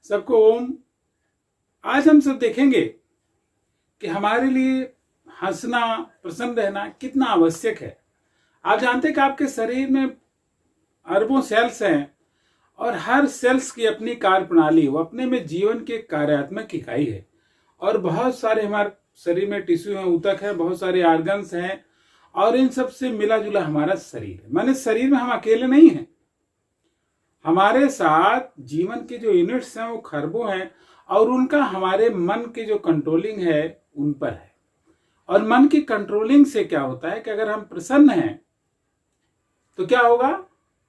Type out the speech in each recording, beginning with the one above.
सबको ओम। आज हम सब देखेंगे कि हमारे लिए हंसना, प्रसन्न रहना कितना आवश्यक है। आप जानते हैं कि आपके शरीर में अरबों सेल्स हैं और हर सेल्स की अपनी कार्य प्रणाली, वो अपने में जीवन की कार्यात्मक इकाई है। और बहुत सारे हमारे शरीर में टिश्यू हैं, ऊतक है, बहुत सारे ऑर्गन्स हैं और इन सब से मिला जुला हमारा शरीर है। माने शरीर में हम अकेले नहीं हैं, हमारे साथ जीवन के जो यूनिट्स हैं वो खरबों हैं और उनका हमारे मन के जो कंट्रोलिंग है उन पर है। और मन की कंट्रोलिंग से क्या होता है कि अगर हम प्रसन्न हैं तो क्या होगा,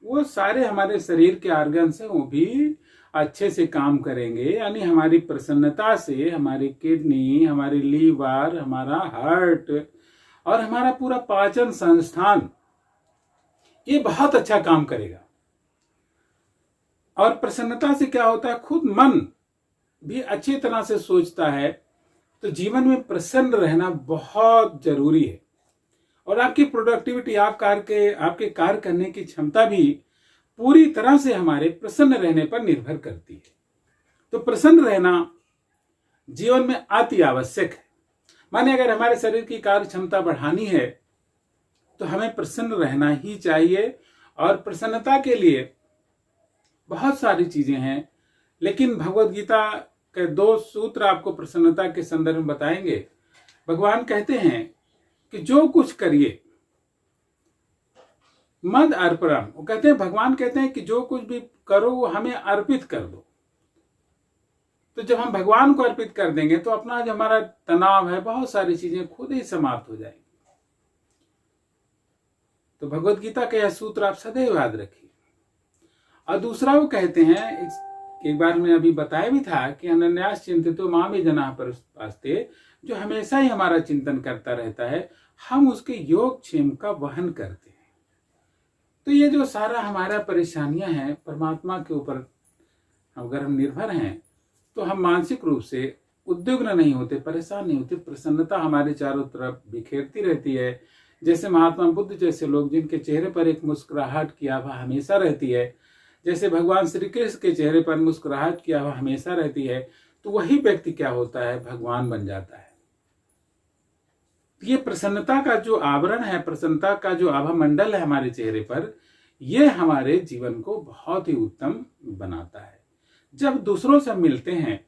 वो सारे हमारे शरीर के ऑर्गन्स हैं वो भी अच्छे से काम करेंगे। यानी हमारी प्रसन्नता से हमारी किडनी, हमारी लीवर, हमारा हार्ट और हमारा पूरा पाचन संस्थान ये बहुत अच्छा काम करेगा। और प्रसन्नता से क्या होता है, खुद मन भी अच्छी तरह से सोचता है। तो जीवन में प्रसन्न रहना बहुत जरूरी है। और आपकी प्रोडक्टिविटी, आपके कार्य करने की क्षमता भी पूरी तरह से हमारे प्रसन्न रहने पर निर्भर करती है। तो प्रसन्न रहना जीवन में अति आवश्यक है। माने अगर हमारे शरीर की कार्य क्षमता बढ़ानी है तो हमें प्रसन्न रहना ही चाहिए। और प्रसन्नता के लिए बहुत सारी चीजें हैं, लेकिन भगवत गीता के 2 सूत्र आपको प्रसन्नता के संदर्भ में बताएंगे। भगवान कहते हैं कि जो कुछ करिए मद अर्पणम, वो कहते हैं, भगवान कहते हैं कि जो कुछ भी करो वो हमें अर्पित कर दो। तो जब हम भगवान को अर्पित कर देंगे तो अपना जो हमारा तनाव है, बहुत सारी चीजें खुद ही समाप्त हो जाएंगी। तो भगवत गीता का यह सूत्र आप सदैव याद रखिए। और दूसरा वो कहते हैं, एक बार मैं अभी बताया भी था कि अनन्यास चिंतितो मामे जनाः पर्युपासते, जो हमेशा ही हमारा चिंतन करता रहता है, हम उसके योगक्षेम का वहन करते हैं। तो ये जो सारा हमारा परेशानियां हैं, परमात्मा के ऊपर अगर हम निर्भर हैं तो हम मानसिक रूप से उद्विग्न नहीं होते, परेशान नहीं होते। प्रसन्नता हमारे चारों तरफ बिखेरती रहती है। जैसे महात्मा बुद्ध जैसे लोग, जिनके चेहरे पर एक मुस्कुराहट की आभा हमेशा रहती है, जैसे भगवान श्री कृष्ण के चेहरे पर मुस्कुराहट की आभा हमेशा रहती है, तो वही व्यक्ति क्या होता है, भगवान बन जाता है। ये प्रसन्नता का जो आवरण है, प्रसन्नता का जो आभा मंडल है हमारे चेहरे पर, ये हमारे जीवन को बहुत ही उत्तम बनाता है। जब दूसरों से मिलते हैं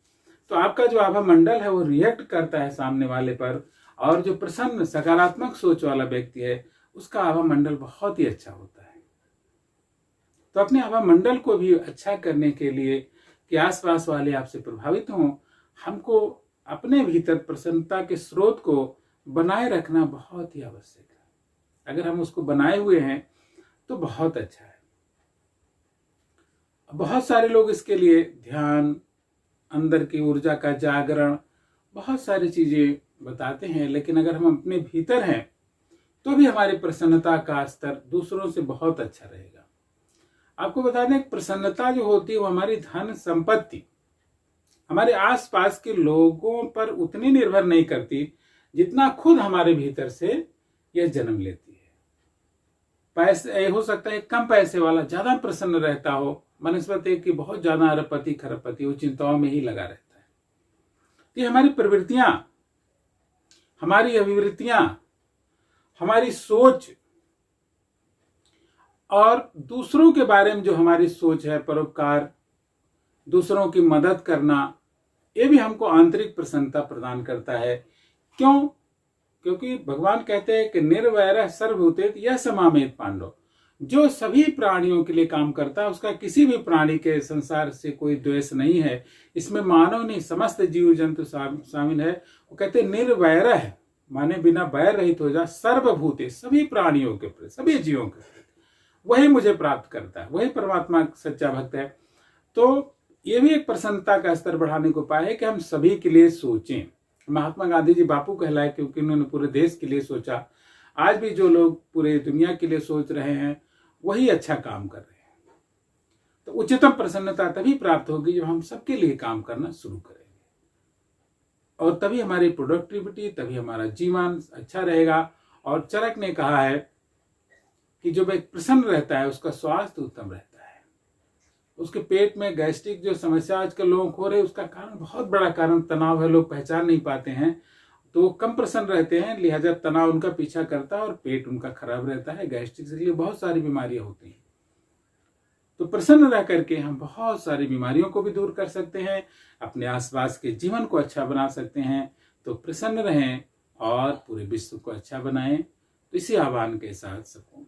तो आपका जो आभा मंडल है वो रिएक्ट करता है सामने वाले पर, और जो प्रसन्न सकारात्मक सोच वाला व्यक्ति है उसका आभा मंडल बहुत ही अच्छा होता है। तो अपने आभा मंडल को भी अच्छा करने के लिए कि आसपास वाले आपसे प्रभावित हों, हमको अपने भीतर प्रसन्नता के स्रोत को बनाए रखना बहुत ही आवश्यक है। अगर हम उसको बनाए हुए हैं तो बहुत अच्छा है। बहुत सारे लोग इसके लिए ध्यान, अंदर की ऊर्जा का जागरण, बहुत सारी चीजें बताते हैं, लेकिन अगर हम अपने भीतर हैं तो भी हमारी प्रसन्नता का स्तर दूसरों से बहुत अच्छा रहेगा। आपको बता दें, प्रसन्नता जो होती है वो हमारी धन संपत्ति, हमारे आसपास के लोगों पर उतनी निर्भर नहीं करती जितना खुद हमारे भीतर से यह जन्म लेती है। पैसे हो सकता है कम पैसे वाला ज्यादा प्रसन्न रहता हो, मनस्पति की बहुत ज्यादा अरबपति खरबपति वो चिंताओं में ही लगा रहता है। ये हमारी प्रवृत्तियां, हमारी अभिवृत्तियां, हमारी सोच और दूसरों के बारे में जो हमारी सोच है, परोपकार, दूसरों की मदद करना, ये भी हमको आंतरिक प्रसन्नता प्रदान करता है। क्यों? क्योंकि भगवान कहते हैं कि निर्वैरः सर्वभूतेषु यः समामेत पांडव, जो सभी प्राणियों के लिए काम करता है उसका किसी भी प्राणी के संसार से कोई द्वेष नहीं है। इसमें मानव नहीं, समस्त जीव जंतु शामिल है। वो कहते हैं निर्वैरः, माने बिना बैर रहित हो जा, सर्वभूते, सभी प्राणियों के प्रति, सभी जीवों के प्रति, वही मुझे प्राप्त करता है, वही परमात्मा सच्चा भक्त है। तो ये भी एक प्रसन्नता का स्तर बढ़ाने को उपाय है कि हम सभी के लिए सोचें। महात्मा गांधी जी बापू कहलाए क्योंकि उन्होंने पूरे देश के लिए सोचा। आज भी जो लोग पूरे दुनिया के लिए सोच रहे हैं वही अच्छा काम कर रहे हैं। तो उच्चतम प्रसन्नता तभी प्राप्त होगी जब हम सबके लिए काम करना शुरू करेंगे, और तभी हमारी प्रोडक्टिविटी, तभी हमारा जीवन अच्छा रहेगा। और चरक ने कहा है कि जो व्यक्ति प्रसन्न रहता है उसका स्वास्थ्य उत्तम रहता है, उसके पेट में गैस्ट्रिक जो समस्या आजकल लोगों को हो रही है, उसका कारण, बहुत बड़ा कारण तनाव है। लोग पहचान नहीं पाते हैं, तो वो कम प्रसन्न रहते हैं, लिहाजा तनाव उनका पीछा करता है और पेट उनका खराब रहता है। गैस्ट्रिक से लिए बहुत सारी बीमारियां होती हैं। तो प्रसन्न रह करके हम बहुत सारी बीमारियों को भी दूर कर सकते हैं, अपने आसपास के जीवन को अच्छा बना सकते हैं। तो प्रसन्न रहें और पूरे विश्व को अच्छा बनाएं। तो इसी आह्वान के साथ सबको